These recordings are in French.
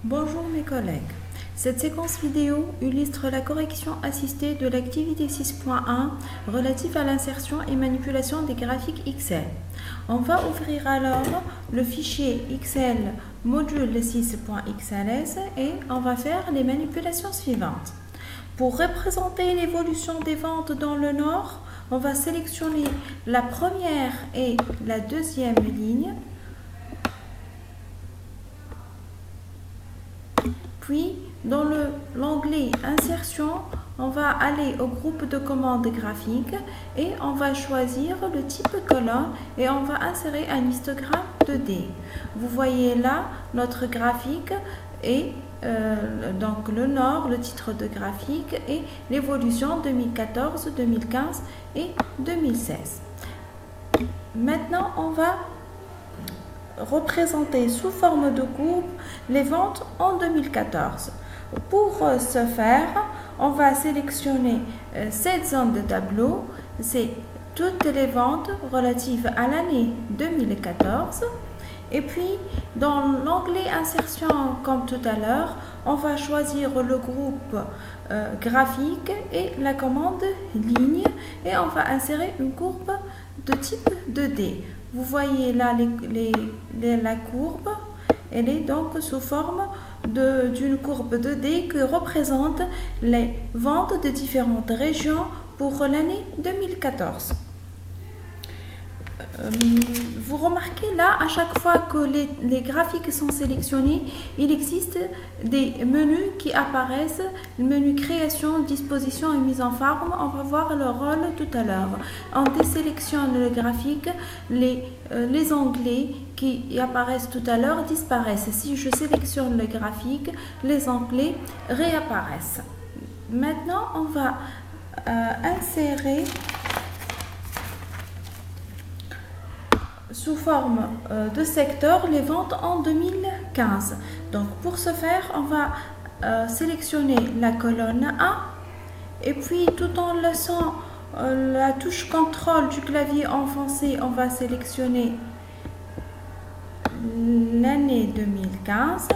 Bonjour mes collègues. Cette séquence vidéo illustre la correction assistée de l'activité 6.1 relative à l'insertion et manipulation des graphiques Excel. On va ouvrir alors le fichier Excel module 6.xls et on va faire les manipulations suivantes. Pour représenter l'évolution des ventes dans le Nord, on va sélectionner la première et la deuxième ligne. Puis, dans l'onglet Insertion, on va aller au groupe de commandes graphiques et on va choisir le type colonne et on va insérer un histogramme 2D. Vous voyez là notre graphique et donc le Nord, le titre de graphique et l'évolution 2014, 2015 et 2016. Maintenant, on va représenter sous forme de courbe les ventes en 2014. Pour ce faire, on va sélectionner cette zone de tableau, c'est toutes les ventes relatives à l'année 2014. Et puis, dans l'onglet Insertion, comme tout à l'heure, on va choisir le groupe graphique et la commande ligne et on va insérer une courbe de type 2D. Vous voyez là la courbe, elle est donc sous forme d'une courbe 2D qui représente les ventes de différentes régions pour l'année 2014. Vous remarquez là, à chaque fois que les graphiques sont sélectionnés, il existe des menus qui apparaissent, le menu création, disposition et mise en forme. On va voir leur rôle tout à l'heure. On désélectionne le graphique, les onglets qui apparaissent tout à l'heure disparaissent. Si je sélectionne le graphique, les onglets réapparaissent. Maintenant, on va insérer sous forme de secteur les ventes en 2015. Donc pour ce faire, on va sélectionner la colonne A et puis tout en laissant la touche contrôle du clavier enfoncé, on va sélectionner l'année 2015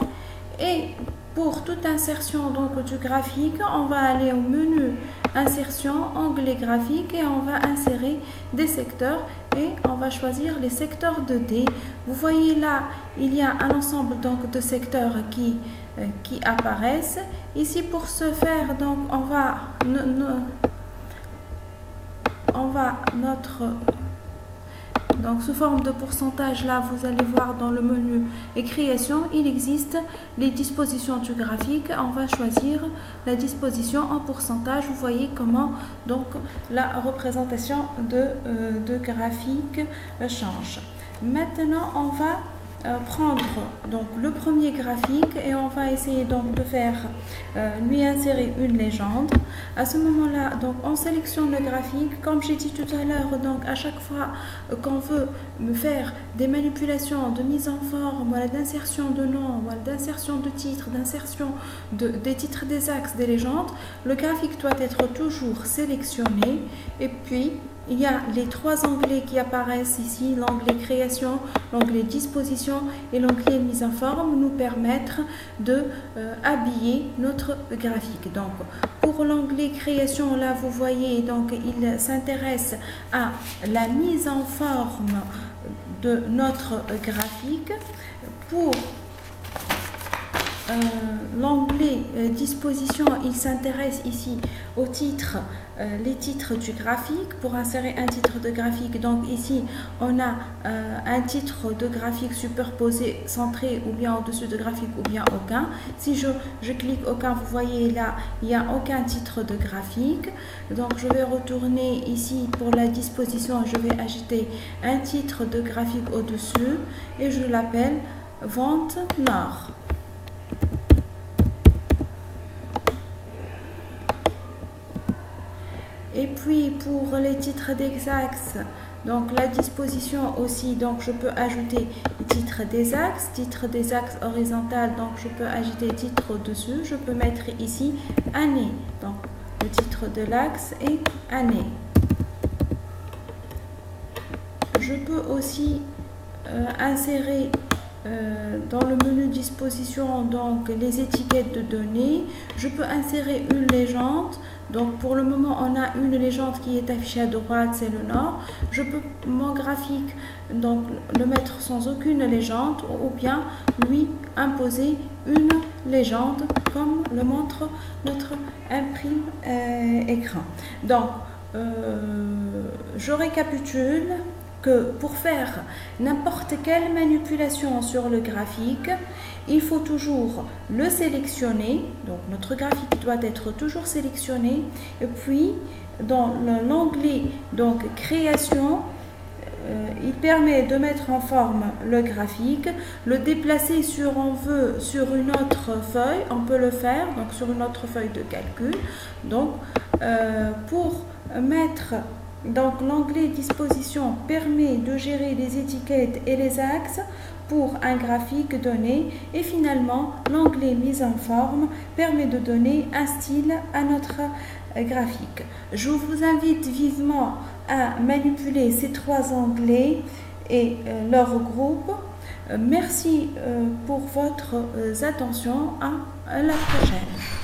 et pour toute insertion donc, du graphique, on va aller au menu Insertion, onglet graphique et on va insérer des secteurs et on va choisir les secteurs 2D. Vous voyez là, il y a un ensemble donc, de secteurs qui apparaissent. Ici pour ce faire, donc, donc sous forme de pourcentage, là vous allez voir dans le menu et création, il existe les dispositions du graphique. On va choisir la disposition en pourcentage. Vous voyez comment donc la représentation de graphique change. Maintenant, on va prendre donc le premier graphique et on va essayer donc de faire lui insérer une légende. À ce moment-là, donc on sélectionne le graphique. Comme j'ai dit tout à l'heure, donc à chaque fois qu'on veut faire des manipulations de mise en forme, voilà, d'insertion de nom, voilà, d'insertion de titres, d'insertion des titres des axes, des légendes, le graphique doit être toujours sélectionné et puis il y a les trois onglets qui apparaissent ici, l'onglet création, l'onglet disposition et l'onglet mise en forme nous permettent de habiller notre graphique. Donc pour l'onglet création, là vous voyez, donc il s'intéresse à la mise en forme de notre graphique. Pour l'onglet disposition, il s'intéresse ici aux titres, les titres du graphique. Pour insérer un titre de graphique, donc ici on a un titre de graphique superposé, centré ou bien au-dessus de graphique ou bien aucun. Si je clique aucun, vous voyez là il n'y a aucun titre de graphique. Donc je vais retourner ici pour la disposition, je vais ajouter un titre de graphique au-dessus et je l'appelle Vente Nord. Et puis pour les titres des axes, donc la disposition aussi, donc je peux ajouter titre des axes horizontal, donc je peux ajouter titre au-dessus, je peux mettre ici année, donc le titre de l'axe et année. Je peux aussi insérer dans le menu disposition, donc les étiquettes de données, je peux insérer une légende. Donc pour le moment, on a une légende qui est affichée à droite, c'est le nord. Je peux mon graphique donc le mettre sans aucune légende ou bien lui imposer une légende comme le montre notre imprime écran. Donc je récapitule que pour faire n'importe quelle manipulation sur le graphique, il faut toujours le sélectionner. Donc notre graphique doit être toujours sélectionné. Et puis dans l'onglet donc création, il permet de mettre en forme le graphique, le déplacer sur on veut sur une autre feuille, on peut le faire donc sur une autre feuille de calcul. Donc pour mettre donc l'onglet disposition permet de gérer les étiquettes et les axes pour un graphique donné, et finalement l'onglet mise en forme permet de donner un style à notre graphique. Je vous invite vivement à manipuler ces trois onglets et leur groupe. Merci pour votre attention. À la prochaine.